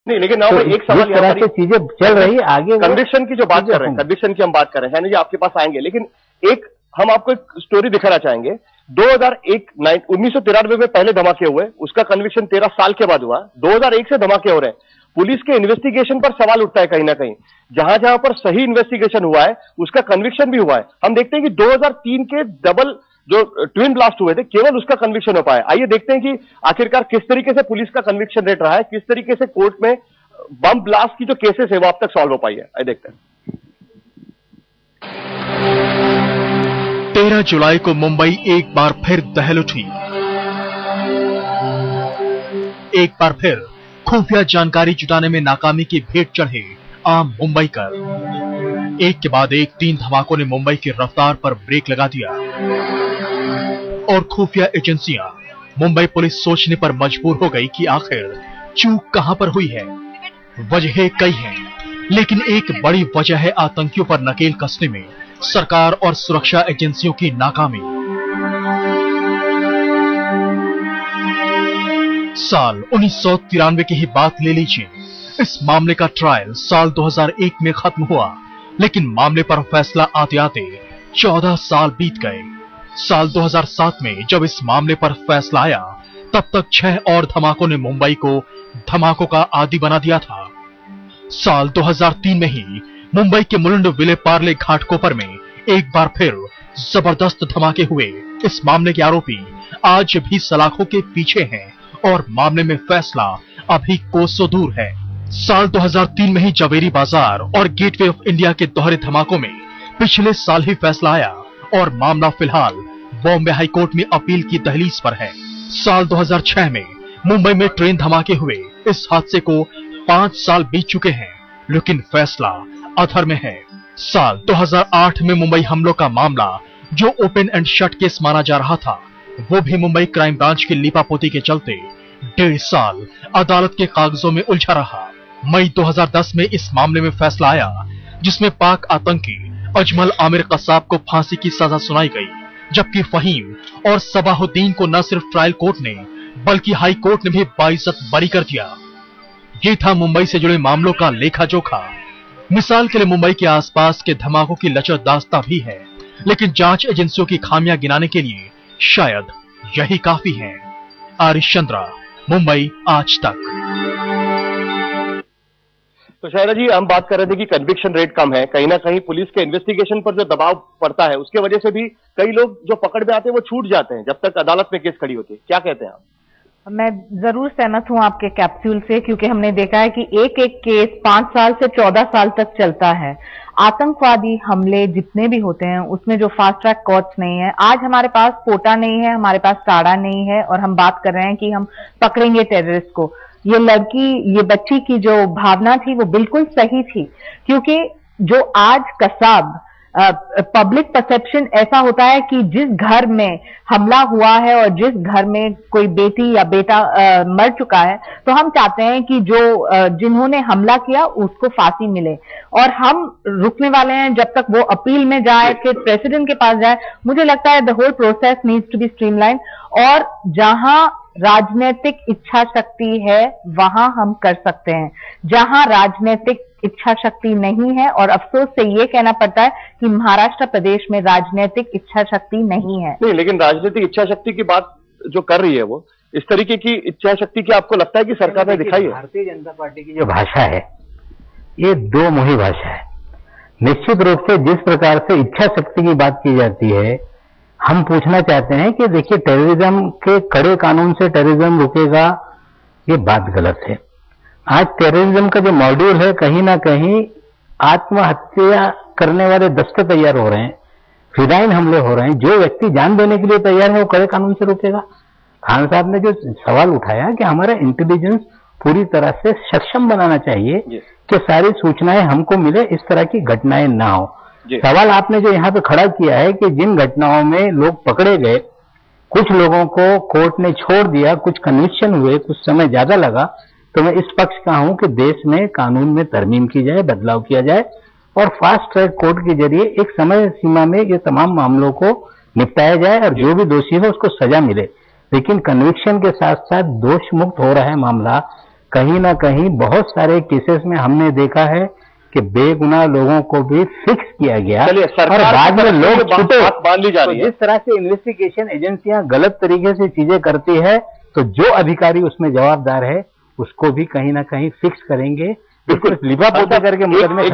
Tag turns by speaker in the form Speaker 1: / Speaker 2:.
Speaker 1: नहीं, लेकिन ना
Speaker 2: तो
Speaker 1: एक सवाल
Speaker 2: इस तरह से चीजें चल रही है आगे।
Speaker 1: कन्विक्शन की जो बात कर रहे हैं, कन्विक्शन की हम बात कर रहे हैं, सैनी जी आपके पास आएंगे, लेकिन एक हम आपको एक स्टोरी दिखाना चाहेंगे। 1993 में पहले धमाके हुए, उसका कन्विक्शन 13 साल के बाद हुआ। 2001 से धमाके हो रहे हैं। पुलिस के इन्वेस्टिगेशन पर सवाल उठता है कहीं ना कहीं। जहां जहां पर सही इन्वेस्टिगेशन हुआ है उसका कन्विक्शन भी हुआ है। हम देखते हैं कि 2003 के डबल जो ट्विन ब्लास्ट हुए थे, केवल उसका कन्विक्शन हो पाया। आइए देखते हैं कि आखिरकार किस तरीके से पुलिस का कन्विक्शन रेट रहा है, किस तरीके से कोर्ट में बम ब्लास्ट की जो केसेस है वो अब तक सॉल्व हो पाई है। आइए देखते हैं।
Speaker 3: 13 जुलाई को मुंबई एक बार फिर दहल उठी। एक बार फिर खुफिया जानकारी जुटाने में नाकामी की भेंट चढ़े आम मुंबईकर। एक के बाद एक 3 धमाकों ने मुंबई की रफ्तार पर ब्रेक लगा दिया और खुफिया एजेंसियां, मुंबई पुलिस सोचने पर मजबूर हो गई कि आखिर चूक कहां पर हुई है। वजहें कई हैं, लेकिन एक बड़ी वजह है आतंकियों पर नकेल कसने में सरकार और सुरक्षा एजेंसियों की नाकामी। साल 1993 की ही बात ले लीजिए। इस मामले का ट्रायल साल 2001 में खत्म हुआ, लेकिन मामले पर फैसला आते आते 14 साल बीत गए। साल 2007 में जब इस मामले पर फैसला आया, तब तक 6 और धमाकों ने मुंबई को धमाकों का आदी बना दिया था। साल 2003 में ही मुंबई के मुलुंड विले पार्ले घाटकोपर में एक बार फिर जबरदस्त धमाके हुए। इस मामले के आरोपी आज भी सलाखों के पीछे हैं और मामले में फैसला अभी कोसों दूर है। साल 2003 में ही जवेरी बाजार और गेटवे ऑफ इंडिया के दोहरे धमाकों में पिछले साल ही फैसला आया और मामला फिलहाल बॉम्बे हाईकोर्ट में अपील की दहलीज पर है। साल 2006 में मुंबई में ट्रेन धमाके हुए। इस हादसे को 5 साल बीत चुके हैं, लेकिन फैसला अधर में है। साल 2008 में मुंबई हमलों का मामला, जो ओपन एंड शट केस माना जा रहा था, वो भी मुंबई क्राइम ब्रांच की लीपापोती के चलते 1.5 साल अदालत के कागजों में उलझा रहा। मई 2010 में इस मामले में फैसला आया, जिसमें पाक आतंकी अजमल आमिर कसाब को फांसी की सजा सुनाई गई, जबकि फहीम और सबाहुद्दीन को न सिर्फ ट्रायल कोर्ट ने बल्कि हाई कोर्ट ने भी बाइज्जत बरी कर दिया। ये था मुंबई से जुड़े मामलों का लेखा जोखा। मिसाल के लिए मुंबई के आसपास के धमाकों की लचरदास्ता भी है, लेकिन जांच एजेंसियों की खामियां गिनाने के लिए शायद यही काफी है। आरिश चंद्रा, मुंबई आज तक।
Speaker 1: तो शायरा जी, हम बात कर रहे थे कि कन्विक्शन रेट कम है। कहीं ना कहीं पुलिस के इन्वेस्टिगेशन पर जो दबाव पड़ता है उसके वजह से भी कई लोग जो पकड़ में आते हैं वो छूट जाते हैं जब तक अदालत में केस खड़ी होती है। क्या कहते हैं आप?
Speaker 4: मैं जरूर सहमत हूं आपके कैप्सूल से, क्योंकि हमने देखा है कि एक एक केस 5 साल से 14 साल तक चलता है। आतंकवादी हमले जितने भी होते हैं उसमें जो फास्ट ट्रैक कोर्ट्स नहीं है, आज हमारे पास पोटा नहीं है, हमारे पास टाड़ा नहीं है, और हम बात कर रहे हैं कि हम पकड़ेंगे टेररिस्ट को। ये लड़की, ये बच्ची की जो भावना थी वो बिल्कुल सही थी, क्योंकि जो आज कसाब पब्लिक परसेप्शन ऐसा होता है कि जिस घर में हमला हुआ है और जिस घर में कोई बेटी या बेटा मर चुका है, तो हम चाहते हैं कि जो जिन्होंने हमला किया उसको फांसी मिले, और हम रुकने वाले हैं जब तक वो अपील में जाए, फिर प्रेसिडेंट के पास जाए। मुझे लगता है the whole process needs to be streamline, और जहां राजनीतिक इच्छा शक्ति है वहां हम कर सकते हैं। जहां राजनीतिक इच्छा शक्ति नहीं है, और अफसोस से ये कहना पड़ता है कि महाराष्ट्र प्रदेश में राजनीतिक इच्छा शक्ति नहीं है।
Speaker 1: नहीं, लेकिन राजनीतिक इच्छा शक्ति की बात जो कर रही है वो इस तरीके की इच्छा शक्ति की आपको लगता है कि सरकार ने दिखाई है?
Speaker 2: भारतीय जनता पार्टी की जो भाषा है ये दो मुही भाषा है। निश्चित रूप से जिस प्रकार से इच्छा शक्ति की बात की जाती है, हम पूछना चाहते हैं कि देखिए, टेररिज्म के कड़े कानून से टेररिज्म रुकेगा, ये बात गलत है। आज टेररिज्म का जो मॉड्यूल है, कहीं ना कहीं आत्महत्या करने वाले दस्ते तैयार हो रहे हैं, फिदाइन हमले हो रहे हैं। जो व्यक्ति जान देने के लिए तैयार है वो कड़े कानून से रुकेगा? खान साहब ने जो सवाल उठाया कि हमारा इंटेलिजेंस पूरी तरह से सक्षम बनाना चाहिए कि सारी सूचनाएं हमको मिले, इस तरह की घटनाएं ना हो। सवाल आपने जो यहाँ पे खड़ा किया है कि जिन घटनाओं में लोग पकड़े गए, कुछ लोगों को कोर्ट ने छोड़ दिया, कुछ कन्विक्शन हुए, कुछ समय ज्यादा लगा, तो मैं इस पक्ष का हूं कि देश में कानून में तरमीम की जाए, बदलाव किया जाए, और फास्ट ट्रैक कोर्ट के जरिए एक समय सीमा में ये तमाम मामलों को निपटाया जाए, और जो भी दोषी हो उसको सजा मिले। लेकिन कन्विक्शन के साथ साथ दोष मुक्त हो रहा है मामला, कहीं ना कहीं बहुत सारे केसेस में हमने देखा है कि बेगुनाह लोगों को भी फिक्स किया गया
Speaker 1: चलिए,
Speaker 2: और
Speaker 1: सरकार
Speaker 2: बाद में लोग छूटे।
Speaker 1: मान ली जा रही है।
Speaker 2: जिस तरह से इन्वेस्टिगेशन एजेंसियां गलत तरीके से चीजें करती है, तो जो अधिकारी उसमें जवाबदार है उसको भी कहीं ना कहीं फिक्स करेंगे, बिल्कुल लिफा पोता करके मुकदमे